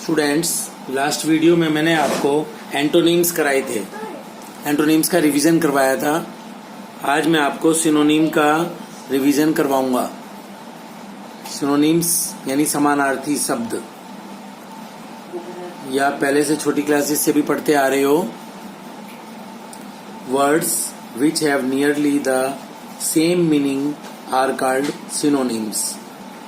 Students, last video में मैंने आपको एंटोनिम्स कराए थे, एंटोनिम्स का रिवीजन करवाया था। आज मैं आपको सिनोनिम का रिवीजन करवाऊंगा। सिनोनिम्स यानी समानार्थी शब्द, या पहले से छोटी क्लासेस से भी पढ़ते आ रहे हो। Words which have nearly the same meaning are called synonyms.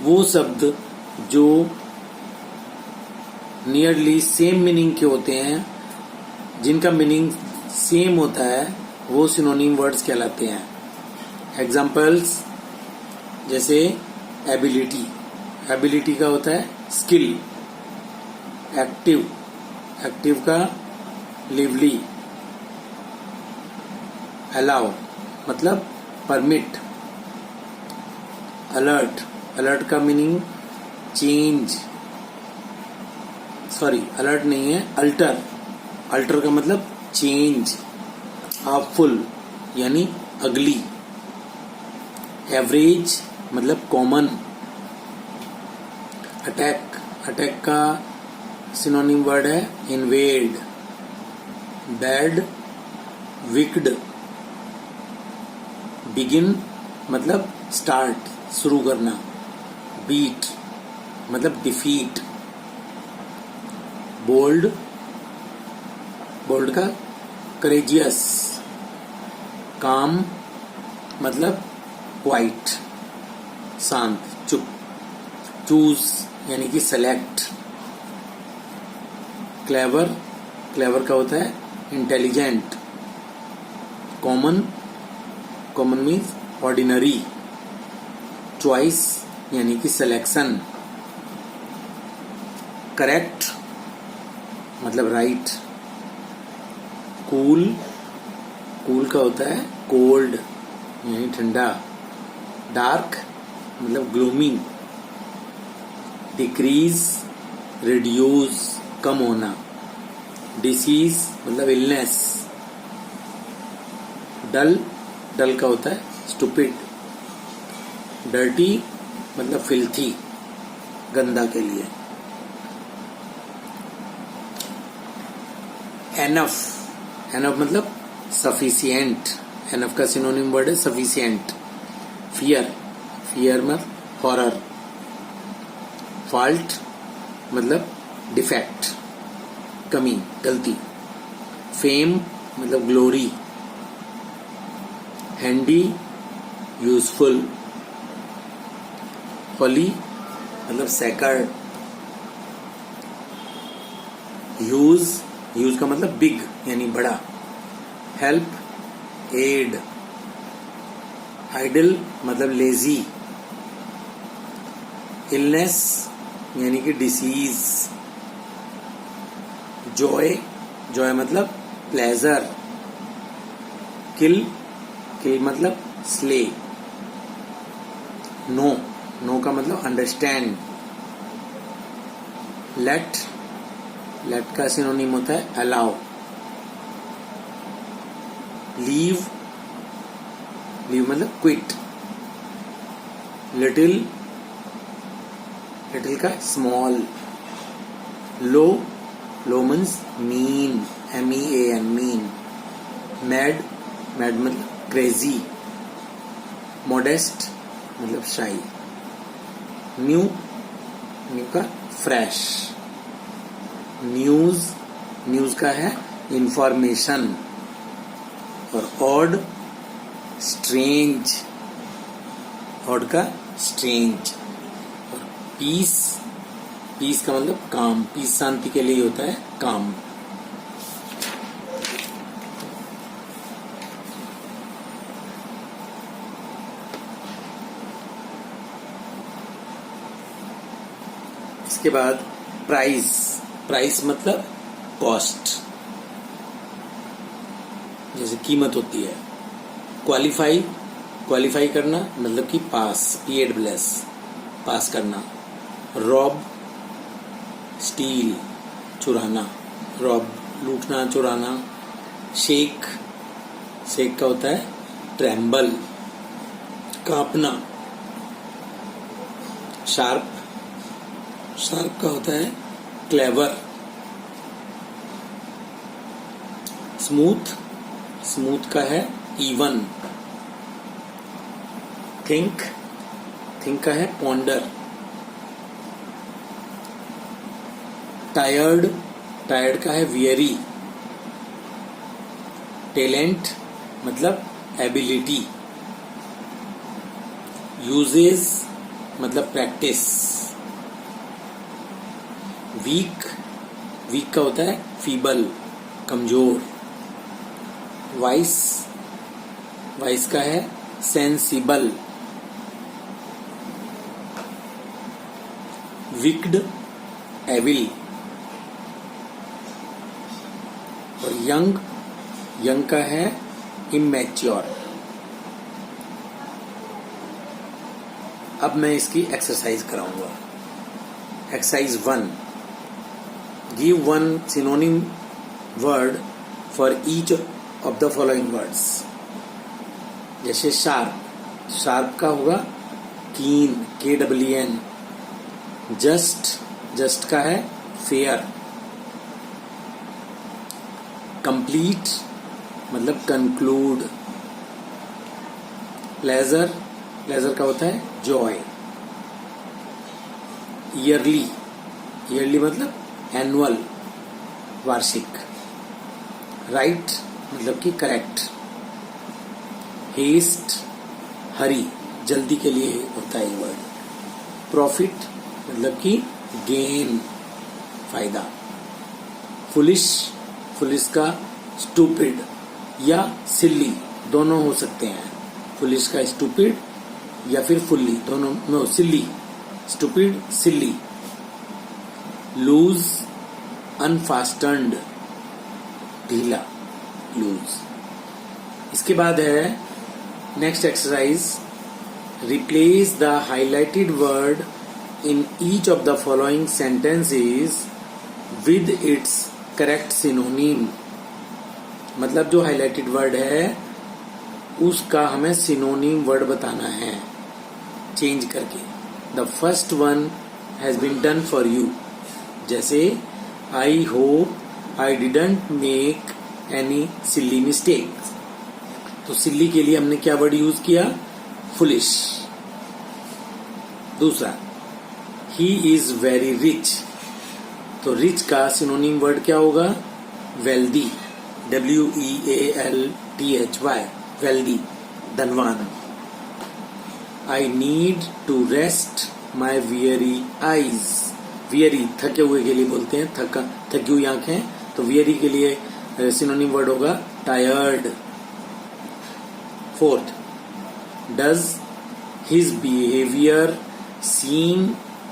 वो शब्द जो नियरली सेम मीनिंग के होते हैं, जिनका मीनिंग सेम होता है, वो सिनोनिम वर्ड्स कहलाते हैं। एग्जाम्पल्स जैसे एबिलिटी, एबिलिटी का होता है स्किल। एक्टिव, एक्टिव का लिवली। अलाउ मतलब परमिट। अलर्ट, अलर्ट का मीनिंग चेंज, सॉरी अलर्ट नहीं है, अल्टर, अल्टर का मतलब चेंज। हार्मफुल यानी अगली। एवरेज मतलब कॉमन। अटैक, अटैक का सिनोनिम वर्ड है इन्वेड। Bad, wicked. बिगिन मतलब स्टार्ट, शुरू करना। बीट मतलब डिफीट। बोल्ड, बोल्ड का करेजियस। काम मतलब क्वाइट, शांत, चुप। चूज यानी कि सेलेक्ट। क्लेवर, क्लेवर का होता है intelligent. Common, common means ordinary. Choice यानी कि सिलेक्शन। करेक्ट मतलब राइट। कूल, कूल का होता है कोल्ड यानी ठंडा। डार्क मतलब ग्लूमी। डिक्रीज, रिड्यूस कम होना। डिसीज मतलब इलनेस। डल, डल का होता है स्टूपिड। डर्टी मतलब फिल्थी, गंदा के लिए। एनफ, एनफ मतलब सफिशिएंट। एनफ का सिनोनिम वर्ड है सफिशिएंट। फियर, फियर मतलब हॉरर। फॉल्ट मतलब डिफेक्ट, कमी, गलती। फेम मतलब ग्लोरी। Handy, useful. होली मतलब सैकर्ड। यूज, यूज का मतलब बिग यानी बड़ा। Help, aid. आइडल मतलब लेजी। इलनेस यानी कि डिसीज। जॉय, जॉय मतलब प्लेजर। किल, किल मतलब स्ले। नो, नो का मतलब अंडरस्टैंड। लेट, लेट का सिनोनिम होता है अलाउ। लीव, लीव मतलब क्विट। लिटिल, लिटिल का small. Low, low means mean, MEAN mean. Mad, mad मतलब क्रेजी। मॉडेस्ट मतलब शाई। न्यू, न्यू का फ्रेश। न्यूज, न्यूज का है इंफॉर्मेशन। और ऑड, स्ट्रेंज, ऑड का स्ट्रेंज। और पीस, पीस का मतलब काम। पीस शांति के लिए होता है, काम। इसके बाद प्राइस, प्राइस मतलब कॉस्ट, जैसे कीमत होती है। क्वालिफाई, क्वालिफाई करना मतलब कि पास, PAD+, पास करना। रॉब, स्टील, चुराना। रॉब लूटना, चुराना। शेक, शेक का होता है ट्रेम्बल, कांपना। शार्प, शार्प का होता है क्लेवर। स्मूथ, स्मूथ का है इवन। थिंक, थिंक का है पॉन्डर। टायर्ड, टायर्ड का है वियरी। टैलेंट मतलब एबिलिटी। यूजेस मतलब प्रैक्टिस। वीक, वीक का होता है फीबल, कमजोर। वाइस, वाइस का है सेंसिबल। Wicked, evil. और यंग, यंग का है इमैच्योर। अब मैं इसकी एक्सरसाइज कराऊंगा। Exercise 1, give one synonym word for each of the following words. जैसे शार्प, शार्प का होगा कीन, KWN। जस्ट, जस्ट का है फेयर। कंप्लीट मतलब कंक्लूड। प्लेजर, प्लेजर का होता है जॉय। ईयरली, ईयरली मतलब एनुअल, वार्षिक। राइट मतलब कि करेक्ट। हेस्ट, हरी, जल्दी के लिए होता है ये वर्ड। प्रॉफिट मतलब कि गेन, फायदा। फुलिश, फुलिश का स्टूपिड या सिल्ली दोनों हो सकते हैं। फुलिश का स्टूपिड या फिर फुल्ली, दोनों नो सिल्ली, स्टूपिड सिल्ली। लूज, अनफास्टन्ड, ढीला, लूज। इसके बाद है next exercise, replace the highlighted word in each of the following sentences with its correct synonym। मतलब जो हाईलाइटेड वर्ड है उसका हमें सिनोनिम वर्ड बताना है चेंज करके। The first one has been done for you. जैसे I hope I didn't make any silly mistake. तो सिल्ली के लिए हमने क्या वर्ड यूज किया? फुलिश। दूसरा, ही इज वेरी रिच। तो रिच का सिनोनिम वर्ड क्या होगा? वेल्दी, WEALTHY, वेल्दी, धनवान। I need to rest my weary eyes. Weary थके हुए के लिए बोलते हैं, थकी हुई आंखें। तो वियरी के लिए सिनोनिम वर्ड होगा tired. Fourth, does his behaviour seem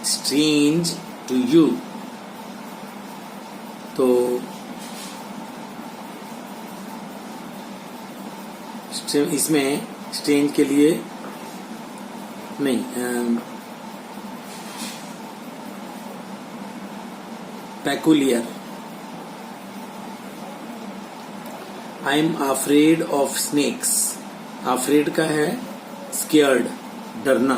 strange to you. तो इसमें स्ट्रेंज के लिए नहीं, peculiar. I am afraid of snakes. Afraid का है स्केयर्ड, डरना।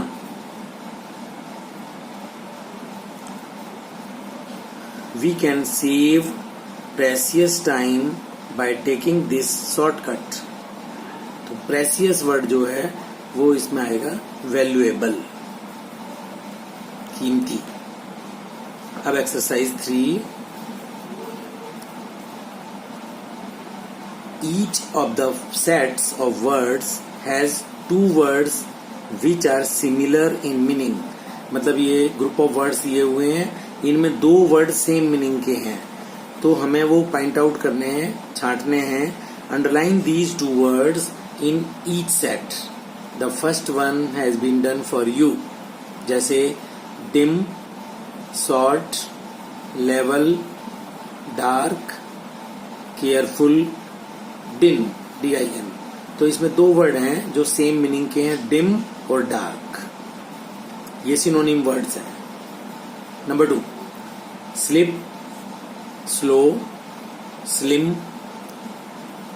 We can save precious time by taking this shortcut। तो precious वर्ड जो है वो इसमें आएगा valuable, कीमती। अब exercise 3, each of the sets of words has two words which are similar in meaning। मतलब ये ग्रुप ऑफ वर्ड्स दिए हुए हैं, इनमें दो वर्ड सेम मीनिंग के हैं। तो हमें वो पॉइंट आउट करने हैं, छांटने हैं। Underline these two words in each set. The first one has been done for you. जैसे dim, short, level, dark, careful, dim, DIN। तो इसमें दो वर्ड हैं जो सेम मीनिंग के हैं, डिम और डार्क। ये सिनोनिम वर्ड्स हैं। Number 2, slip, slow, slim,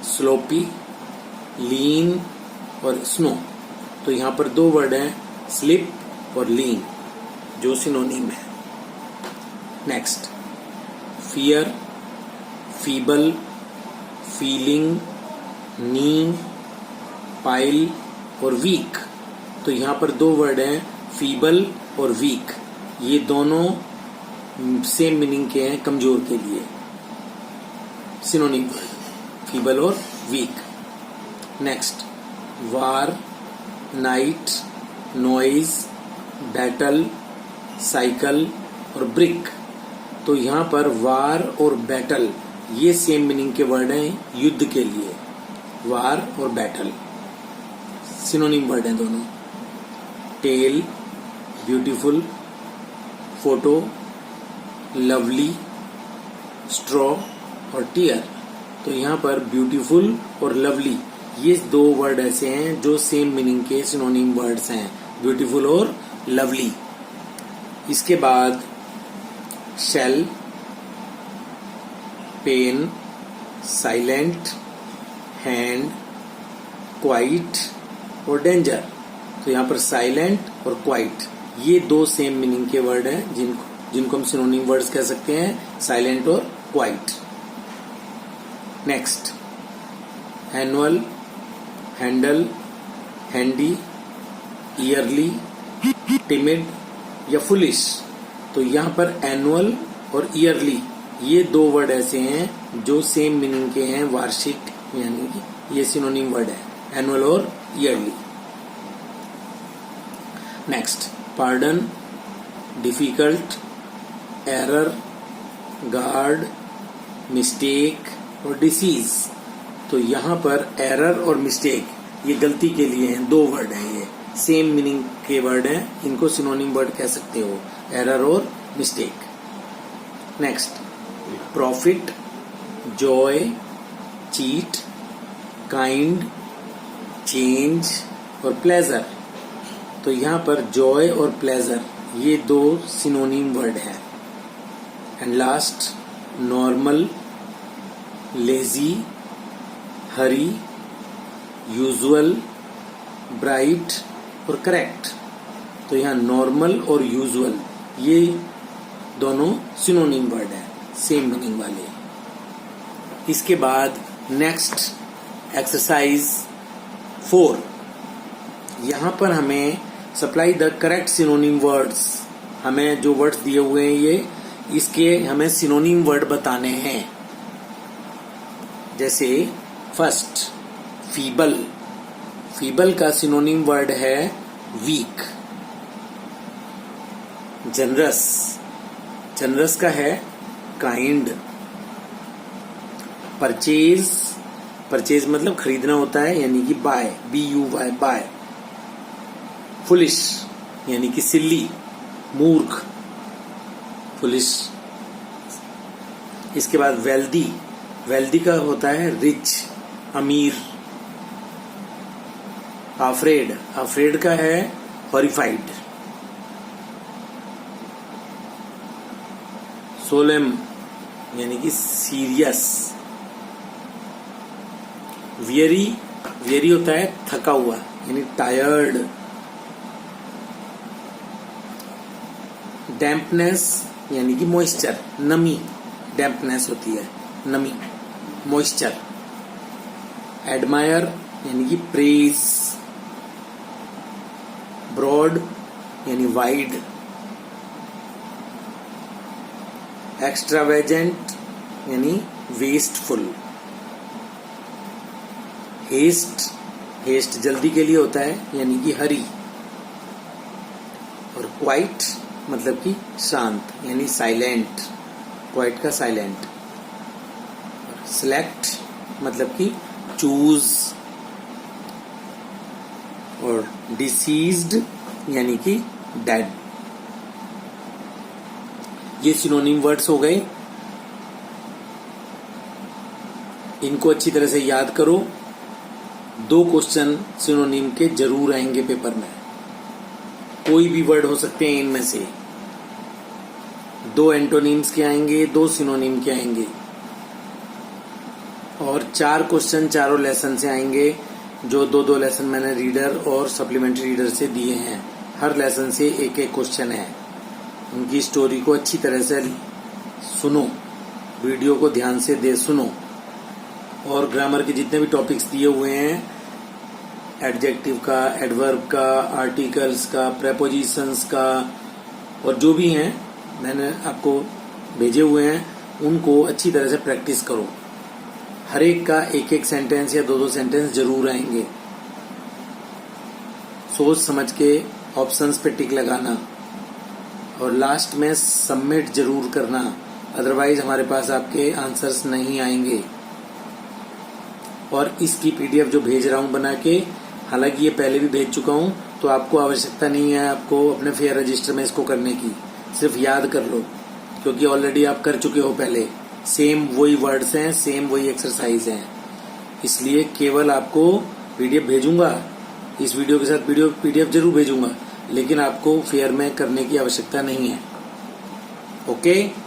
sloppy, lean और स्नो। तो यहां पर दो वर्ड हैं, स्लिप और लीन, जो सिनोनिम है। नेक्स्ट, फियर, फीबल, फीलिंग, नी, पाइल और वीक। तो यहाँ पर दो वर्ड हैं, फीबल और वीक। ये दोनों सेम मीनिंग के हैं, कमजोर के लिए। सिनोनिम वर्ड फीबल और वीक। नेक्स्ट, वार, नाइट, नॉइज, बैटल, साइकिल और ब्रिक। तो यहाँ पर वार और बैटल ये सेम मीनिंग के वर्ड हैं युद्ध के लिए। वार और बैटल सिनोनिम वर्ड हैं दोनों। Tale, beautiful, photo, lovely, straw और टीयर। तो यहाँ पर ब्यूटीफुल और लवली ये दो वर्ड ऐसे हैं जो सेम मीनिंग के सिनोनिम वर्ड्स हैं, ब्यूटीफुल और लवली। इसके बाद shell, pen, silent, hand, quiet और डेंजर। तो यहाँ पर साइलेंट और क्वाइट ये दो सेम मीनिंग के वर्ड हैं जिनको हम सिनोनिम वर्ड्स कह सकते हैं, साइलेंट और quite. Next, annual, handle, handy, yearly, timid या फुलिश। तो यहाँ पर एनुअल और ईयरली ये दो वर्ड ऐसे हैं जो सेम मीनिंग के हैं, वार्षिक, यानी कि ये सिनोनिम वर्ड है, एनुअल और yearly. Next, pardon, difficult, error, guard, mistake और डिसीज। तो यहाँ पर एरर और मिस्टेक ये गलती के लिए हैं, दो वर्ड हैं, ये सेम मीनिंग के वर्ड हैं, इनको सिनोनिम वर्ड कह सकते हो, एरर और mistake. Next, profit, Joy, cheat, kind, change और प्लेजर। तो यहाँ पर जॉय और प्लेजर ये दो सिनोनिम वर्ड हैं। And last, normal, lazy, Hari, usual, bright और करेक्ट। तो यहाँ नॉर्मल और यूजुअल ये दोनों सिनोनिम वर्ड हैं, सेम मीनिंग वाले। इसके बाद नेक्स्ट एक्सरसाइज 4, यहाँ पर हमें supply the correct synonym words, हमें जो वर्ड्स दिए हुए हैं ये इसके हमें सिनोनिम वर्ड बताने हैं। जैसे फर्स्ट, फीबल, फीबल का सिनोनिम वर्ड है वीक। जनरस, जनरस का है काइंड। परचेज, परचेज मतलब खरीदना होता है, यानी कि बाय, BUY, बाय। फुलिश यानी कि सिल्ली, मूर्ख, फुलिश। इसके बाद वेल्दी, वेल्दी का होता है रिच, अमीर। अफ्रेड, अफ्रेड का है हॉरिफाइड। सोलेम यानी कि सीरियस। वियरी, वियरी होता है थका हुआ, यानी टायर्ड। डैम्पनेस यानी कि मॉइस्चर, नमी, डैम्पनेस होती है नमी, मॉइस्चर। एडमायर यानी कि प्रेज। ब्रॉड यानी वाइड। एक्स्ट्रावेजेंट यानी वेस्टफुल। हेस्ट, हेस्ट जल्दी के लिए होता है, यानी कि हरी। और क्वाइट मतलब कि शांत, यानी साइलेंट, क्वाइट का साइलेंट। सिलेक्ट मतलब कि चूज। और डिसीज्ड यानी कि डेड। ये सिनोनिम वर्ड्स हो गए, इनको अच्छी तरह से याद करो। 2 क्वेश्चन सिनोनिम के जरूर आएंगे पेपर में, कोई भी वर्ड हो सकते हैं इनमें से। 2 एंटोनिम्स के आएंगे, 2 सिनोनिम के आएंगे, और 4 क्वेश्चन चारों लेसन से आएंगे, जो 2-2 लेसन मैंने रीडर और सप्लीमेंट्री रीडर से दिए हैं। हर लेसन से एक एक क्वेश्चन है, उनकी स्टोरी को अच्छी तरह से सुनो वीडियो को ध्यान से सुनो और ग्रामर के जितने भी टॉपिक्स दिए हुए हैं, एडजेक्टिव का, एडवर्ब का, आर्टिकल्स का, प्रेपोजिशंस का और जो भी हैं मैंने आपको भेजे हुए हैं, उनको अच्छी तरह से प्रैक्टिस करो। हर एक का एक एक सेंटेंस या दो दो सेंटेंस जरूर आएंगे। सोच समझ के ऑप्शंस पे टिक लगाना और लास्ट में सबमिट जरूर करना, अदरवाइज हमारे पास आपके आंसर्स नहीं आएंगे। और इसकी पीडीएफ जो भेज रहा हूं बना के, हालांकि ये पहले भी भेज चुका हूं, तो आपको आवश्यकता नहीं है आपको अपने फेयर रजिस्टर में इसको करने की, सिर्फ याद कर लो क्योंकि ऑलरेडी आप कर चुके हो पहले। सेम वही वर्ड्स हैं, सेम वही एक्सरसाइज हैं, इसलिए केवल आपको पीडीएफ भेजूंगा, इस वीडियो के साथ पीडीएफ जरूर भेजूंगा, लेकिन आपको फेयर में करने की आवश्यकता नहीं है। ओके।